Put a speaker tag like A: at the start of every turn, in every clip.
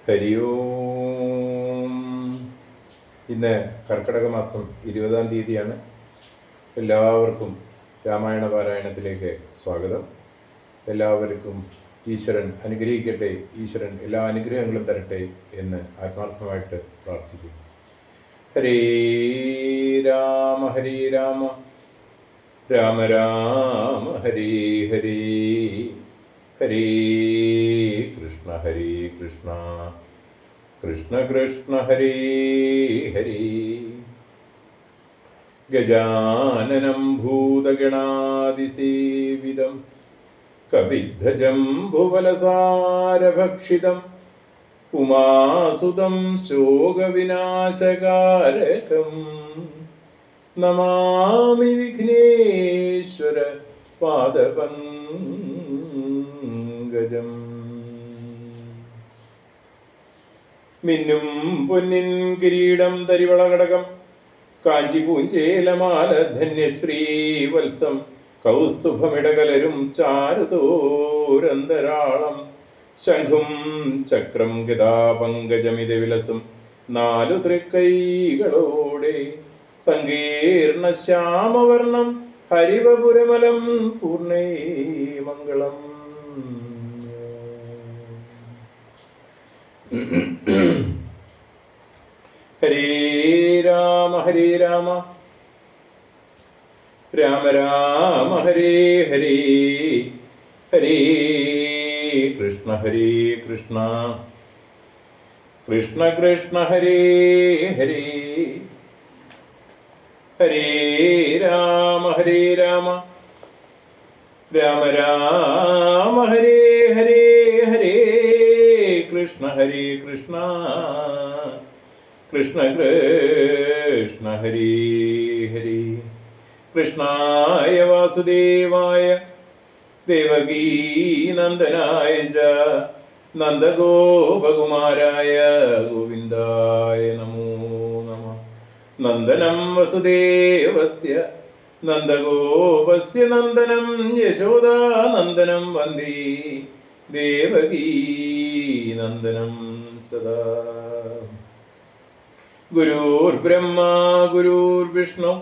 A: ഹരി ഓം. ഇന്ന് കർക്കിടക മാസം 20-ാം തീയതിയാണ്. എല്ലാവർക്കും രാമായണ പാരായണത്തിലേക്ക് സ്വാഗതം. എല്ലാവർക്കും ഈശ്വരൻ അനുഗ്രഹിക്കട്ടെ, ഈശ്വരൻ എല്ലാ അനുഗ്രഹങ്ങളും തരട്ടെ എന്ന് ആത്മാർത്ഥമായിട്ട് പ്രാർത്ഥിക്കുന്നു. ഹരേ രാമ ഹരേ രാമ രാമ രാമ ഹരേ ഹരേ, ഹരേ കൃഷ്ണ ഹരേ കൃഷ്ണ കൃഷ്ണ കൃഷ്ണ ഹരേ ഹരേ. ഗജാനനം ഭൂതഗണാതിസേവിതം കവിദ്ധജംബുഫലസാരഭക്ഷിതം ഉമാസുതം ശോകവിനാശകാരകം നമാമി വിഘ്നേശ്വര പാദപങ്കജം. മിന്നും പൊന്നിൻ കിരീടം തരിവളകടകം കാഞ്ചി പൂഞ്ചേലമാല ധന്യശ്രീവത്സം കൗസ്തുഭമിടകലരും ചാരുതോരന്തരാളം ശംഖും ചക്രം ഗദാപങ്കജമിത വിലസം നാലു തൃക്കൈകളോടെ സങ്കീർണ ശ്യാമവർണം ഹരിവപുരമലം പൂർണ്ണേ മംഗളം. ഹരേ രാമ ഹരേ രാമ രാമ രാമ ഹരേ ഹരേ, ഹരേ കൃഷ്ണ ഹരേ കൃഷ്ണ കൃഷ്ണ കൃഷ്ണ ഹരേ ഹരേ, ഹരേ രാമ ഹരേ രാമ രാമ രാമ ഹരേ ഹരേ, ഹരേ കൃഷ്ണ ഹരേ കൃഷ്ണ കൃഷ്ണ കൃഷ്ണ ഹരേ ഹരേ. കൃഷ്ണായ വാസുദേവായ ദേവകീനന്ദനായ ച നന്ദഗോപകുമാരായ ഗോവിന്ദായ നമോ നമഃ. നന്ദനം വസുദേവസ്യ നന്ദഗോപസ്യ നന്ദനം യശോദാനന്ദനം വന്ദേ ദേവകീനന്ദനം സദാ. ഗുരുർബ്രഹ്മ ഗുരുർവിഷ്ണു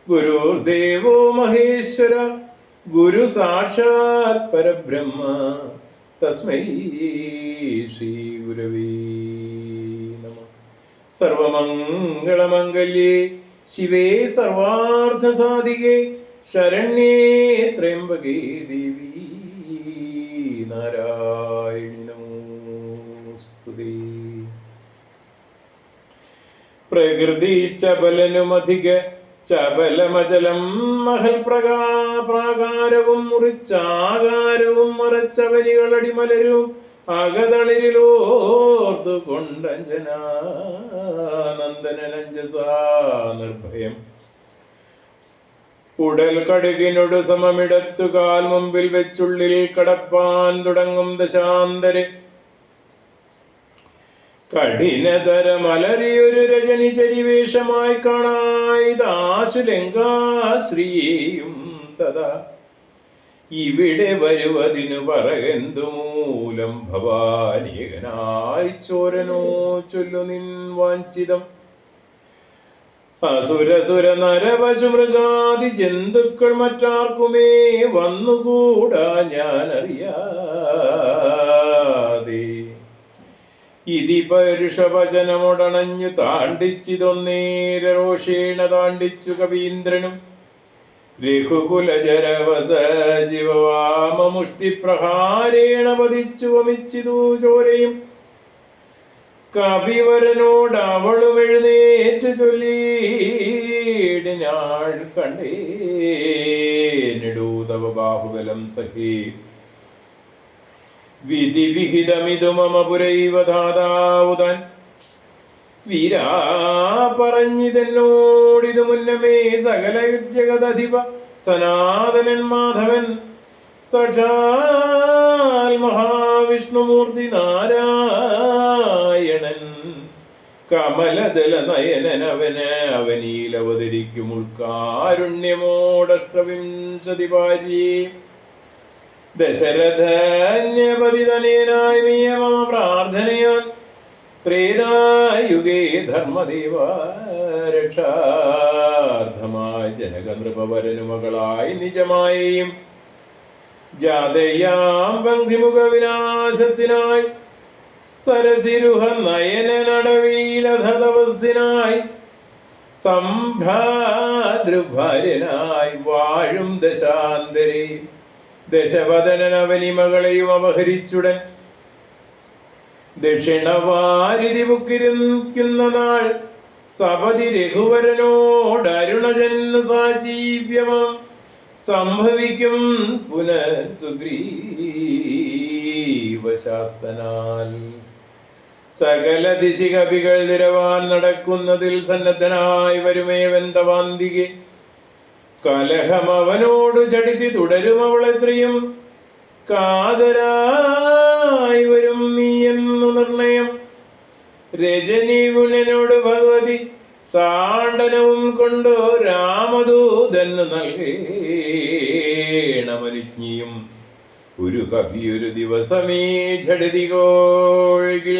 A: ഗുരുർദേവോ മഹേശ്വര ഗുരു സാക്ഷാത് പരബ്രഹ്മ തസ്മൈ ശ്രീ ഗുരവേ നമഃ. സർവമംഗളമംഗല്യേ ശിവേ സർവാർത്ഥസാധികേ ശരണ്യേ ത്രയംബകേ ദേവി നാരായണി നമോസ്തുതേ. പ്രകൃതി ചപലനുമധിക ചപലമചലം മഹൽ പ്രാകാരവും മുറിച്ചാകാരവും മറച്ചവനികളടിമലരും അകതളിരിലോർത്തു കൊണ്ടഞ്ജനാനന്ദനഞ്ജസാ നിർഭയം ഉടൽ കടുകിനോട് സമമിടത്തു കാൽ മുമ്പിൽ വെച്ചുള്ളിൽ കടപ്പാൻ തുടങ്ങും ദശാന്തരെ കഠിനതര മലരിയൊരു രജനി ചരിവേഷമായി കാണായിതാശുലങ്കാശ്രീയും തഥാ ഇവിടെ വരുവതിനു പറകെന്തു മൂലം ഭവാനീകനായി ചോരനോ ചൊല്ലു നിൻ വാഞ്ചിതം. അസുരസുര നരപശുമൃഗാദി ജന്തുക്കൾ മറ്റാർക്കുമേ വന്നുകൂടാ ഞാനറിയാതെ ഇതി പരുഷവചനമൊടണഞ്ഞു താണ്ടിച്ചിതൊന്നേരോഷേണ താണ്ടിച്ചു കവീന്ദ്രനും രഘുകുലജരവസ ശിവവാമമുഷ്ടിപ്രഹാരേണ പതിച്ചു വമിച്ചിതു ചോരയും. കവിവരനോട് അവളും എഴുന്നേറ്റ് ചൊല്ലിയിടിനാൾ കണ്ടേനിടൂതവ ബാഹുബലം സഖി വിധി വിഹിതമിതു മമ പുരൈവ ധാതാവുതാൻ. വീരാ പറഞ്ഞിതെന്നോടിതു മുന്നമേ സകല ജഗദധിപ സനാതനൻ മാധവൻ സാക്ഷാൽ മഹാവിഷ്ണുമൂർത്തി നാരായണൻ കമലദല നയനനവന് അവനീൽ അവതരിക്കും ഉൾക്കാരുണ്യമോടഷ്ടവിംശതി ഭാര്യേ ദശരഥന്യപതിതനേനായി നീയ മമ പ്രാർത്ഥനയാൽ ത്രേതായുഗേ ധർമ്മദേവ രക്ഷാർത്ഥമായി ജനകനൃപവരനു മകളായി നിജമായും ജാതയാം പങ്ക്തിമുഖ വിനാശത്തിനായി സരസിരുഹ നയന നടവീലധ തപസ്സിനായി സംഭ്രാതൃഭാര്യനായി വാഴും ദശാന്തരേ ദശവദനവനി മകളെയും അപഹരിച്ചുടൻ ദക്ഷിണവാരിധി മുക്കിരിക്കുന്ന നാൾ സപതി രഘുവരനോട് അരുണജന് സാജീവ്യമം സംഭവിക്കും പുനഃ സുഗ്രീവശാസനാൽ. സകല ദിശികവികൾ നിരവാൻ നടക്കുന്നതിൽ സന്നദ്ധനായി വരുമേവൻ തവാന്തികെ കലഹം അവനോട് ചടിതി തുടരും അവളെത്രയും കാതരായി വരും നീ എന്നു നിർണയം. രജനി ഗുണനോട് ഭഗവതി താണ്ഡനവും കൊണ്ടു രാമദൂതന് നൽകേണമനുജ്ഞിയും ഒരു കവിയൊരു ദിവസമേ ഝടിതികോഴിൽ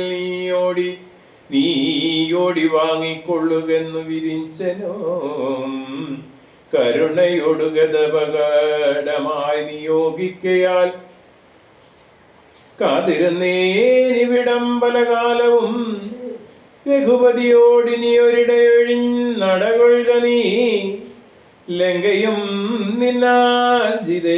A: നീയോടി വാങ്ങിക്കൊള്ളുകെന്നു വിരിഞ്ചനോ കരുണയോടു ഗതപകടമായി നിയോഗിക്കയാൽ കാതിരുന്നേനിവിടം പല കാലവും രഘുപതിയോടിനിയൊരിടയൊഴിഞ്ഞടകൊള്ളുക നീ ലങ്കയും നിന്നാൽ ജിതയായിതെന്നടോ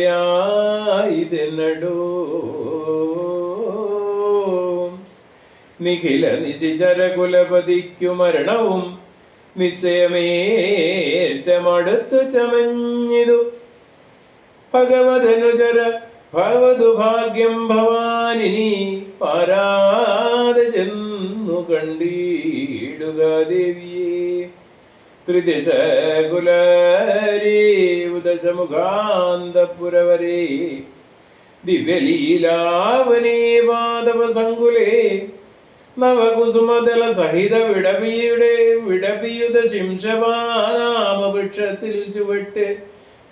A: നിഖില നിശിചരകുലപതിക്കു മരണവും നിശ്ചയമേറ്റമടുത്തു ചമഞ്ഞിതു ഭഗവതനുചര ഭഗവതു ഭാഗ്യം ഭവാനിനി പാരാതെ ചെന്നു കണ്ടിടുക ദേവിയെ ത്രിദിശകുലരേ ഉദശമുഖാന്തപുരവരേ ദിവ്യലീലാവനേ പാദവസങ്കുലേ നവകുസുമദല സഹിത വിടപിയുത ശിംശപാനാമവൃക്ഷത്തിൽ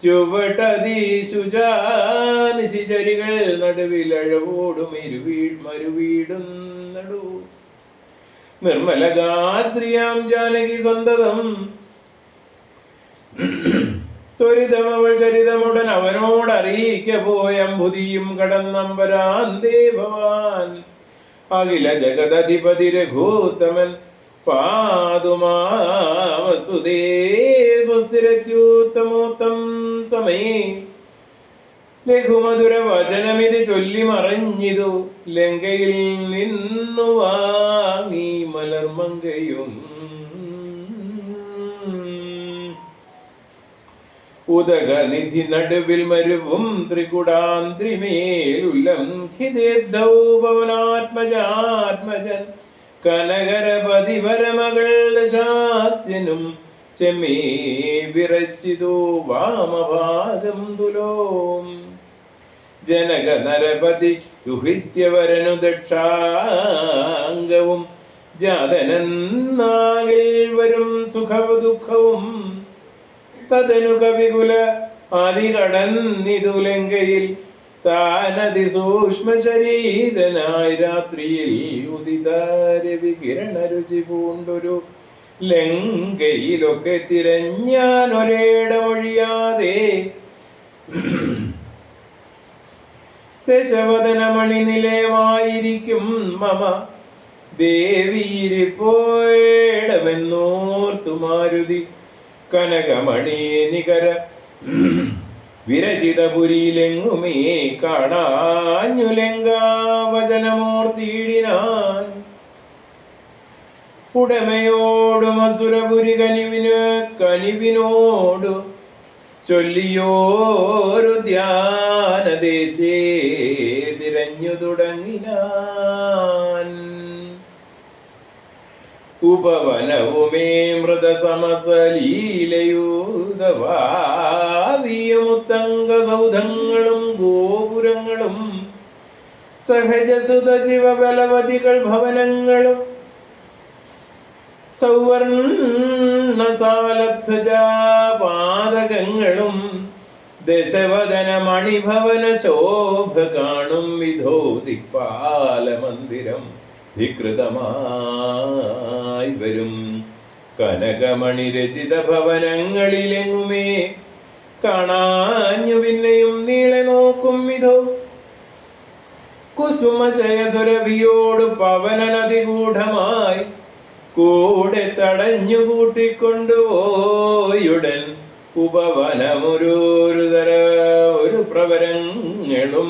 A: ചുവട്ടതീശുചാനിശിചരികൾ നടുവിലഴവോടും മരുവീടുന്നടു നിർമ്മലഗാത്രിയാം ജാനകി സന്തതം ത്വരിതമവൾ ചരിതമുടൻ അവനോടറിയിക്ക പോയംബുതിയും കടന്നമ്പരാന്തേ ഭവാൻ അഖില ജഗദധിപതി രഘൂത്തമൻ പാതുമാവസുദേ സ്വസ്തിരത്യൂത്തമോത്തം സമയേ ലഘുമധുര വചനമിത് ചൊല്ലി മറഞ്ഞിതു ലങ്കയിൽ നിന്നു വാങ്ങി മലർമങ്കയും ഉദകനിധി നടുവിൽ മരുവും ത്രികുടാന്ത്രിമേലുല്ലംഘിതേബ്ധൗപവനാത്മജാത്മജൻ കനകരപതി പരമകൾ ദശാസ്യനും ചെമ്മേ വിറച്ചിതു വാമഭാഗം തുലോം ജനക നരപതി ദുഹിത്യവരനു ദക്ഷാംഗവും ജാതനെന്നാകിൽ വരും സുഖവും ദുഃഖവും തദനു കവികുല ആദികടന്നിതു ലങ്കയിൽ താനതി സൂക്ഷ്മ ശരീരനായി രാത്രിയിൽ ഉദിതാരവികിരണ രുചി പൂണ്ടൊരു ലങ്കയിലൊക്കെ തിരഞ്ഞാൻ ഒരേടമൊഴിയാതെ ദശവദനമണി നിലയമായിരിക്കും മമ ദേവിയിരിപ്പോയിടമെന്നോർത്തു മാരുതി കനകമണി നികര വിരചിതപുരിയിലെങ്ങുമേ കാണാഞ്ഞു ലങ്കാവചനമോർത്തിയിടിനാൻ ഉടമയോടും അസുരപുരി കനിവിനോടു ചൊല്ലിയോരു ധ്യാനദേശേ തിരഞ്ഞു തുടങ്ങിനാൻ ഉപവനവുമേ മൃതസമസലീലയൂതവാവിയമുത്തങ്ക സൗധങ്ങളും ഗോപുരങ്ങളും സഹജസുത ശിവബലവതികൾ ഭവനങ്ങളും സൗവർണസാലധ്വജാപാദകങ്ങളും ദശവദന മണിഭവന ശോഭ കാണും വിധോ ദിക്പാല മന്ദിരം ധികൃതമായി വരും. കനകമണി രചിത ഭവനങ്ങളിലെങ്ങുമേ കാണാഞ്ഞു പിന്നെയും നീളെ നോക്കും വിധോ കുസുമജയസുരഭിയോട് പവനനതിഗൂഢമായി കൂടെ തടഞ്ഞു കൂട്ടിക്കൊണ്ടുപോയുടൻ ഒരു പ്രവരങ്ങളും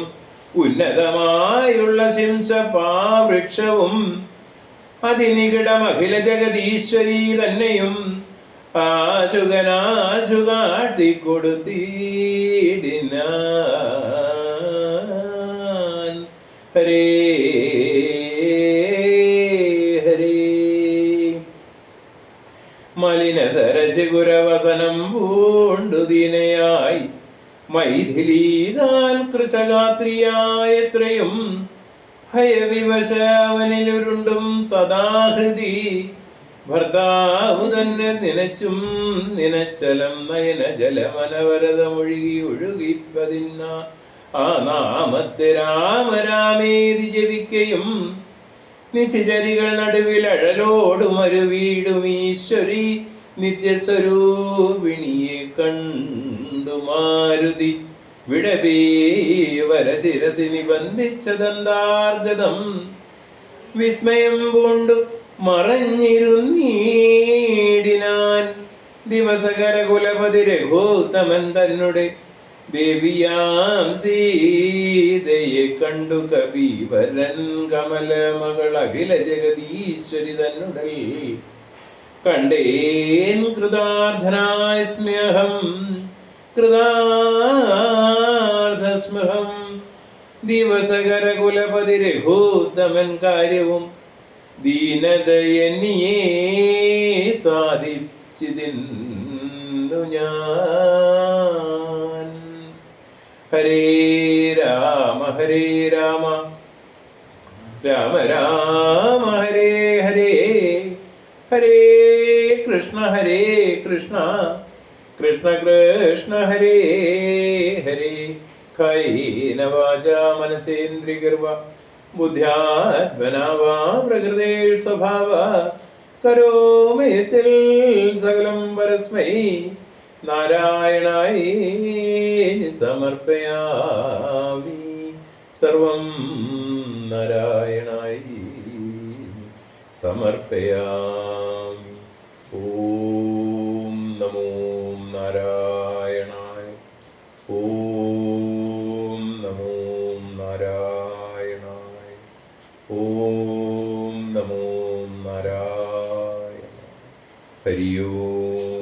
A: ഉന്നതമായുള്ള ശിംസപാവൃക്ഷവും അതിനികിടം അഖില ജഗദീശ്വരി തന്നെയും ആശുകനാശു കാട്ടിക്കൊടുത്തീടിനാൻ. ഹരേ ഹരേ. മലിനതര ചിഗുരവസനം പൂണ്ടു ദീനയായി മൈഥിലീതാൻ കൃശഗാത്രിയായത്രയും ഭയവിവശവനിലുരുണ്ടും സദാഹൃതി ഭർത്താവു തന്നെ നിനച്ചും നിനച്ചലം നയന ജലമനവരതമൊഴുകി ഒഴുകിപ്പതിന്ന ആ നാമത്തെ രാമരാമേതി ജപിക്കയും നിശിചരികൾ നടുവിൽ അഴലോടും അരുവീടും ഈശ്വരി നിത്യസ്വരൂപിണിയെ കണ്ടു മാരുതി വിടപേവര ശിരസി നിബന്ധിച്ച ദന്താർഗതം വിസ്മയം പൂണ്ടു മറഞ്ഞിരുന്നീടിനാൻ. ദിവസകര കുലപതി രഘുത്തമൻ തന്നെ ദേവിയാം സീതയെ കണ്ടു കവിവരൻ കമല മകൾ അഖില ജഗദീശ്വരി തന്നുടൽ കണ്ടേൻ കൃതാർത്ഥനായ സ്മ്യഹം കൃതാർത്ഥസ്മഹം. ദിവസകര കുലപതി രഘുത്തമൻ കാര്യവും ദീനദയനിയേ സാധിച്ചിതിന്നു ഞാൻ. ഹരേ രാമ ഹരേ രാമ രാമ രാമ ഹരേ ഹരേ ഹരേ കൃഷ്ണ കൃഷ്ണ കൃഷ്ണ ഹരേ ഹരേ. കായേന വാചാ മനസേന്ദ്രിയർവാ ബുദ്ധ്യാത്മനാ വാ പ്രകൃതേ സ്വഭാവാ കരോമി യത്തിൽ സകലം പരസ്മൈ നാരായണായേതി സമർപ്പയാമി. സർവം നാരായണായി സമർപ്പയാമി. ഓം നമോ നാരായണായ. ഓം നമോ നാരായണായ. ഓം നമോ നാരായണ. ഹരി ഓം.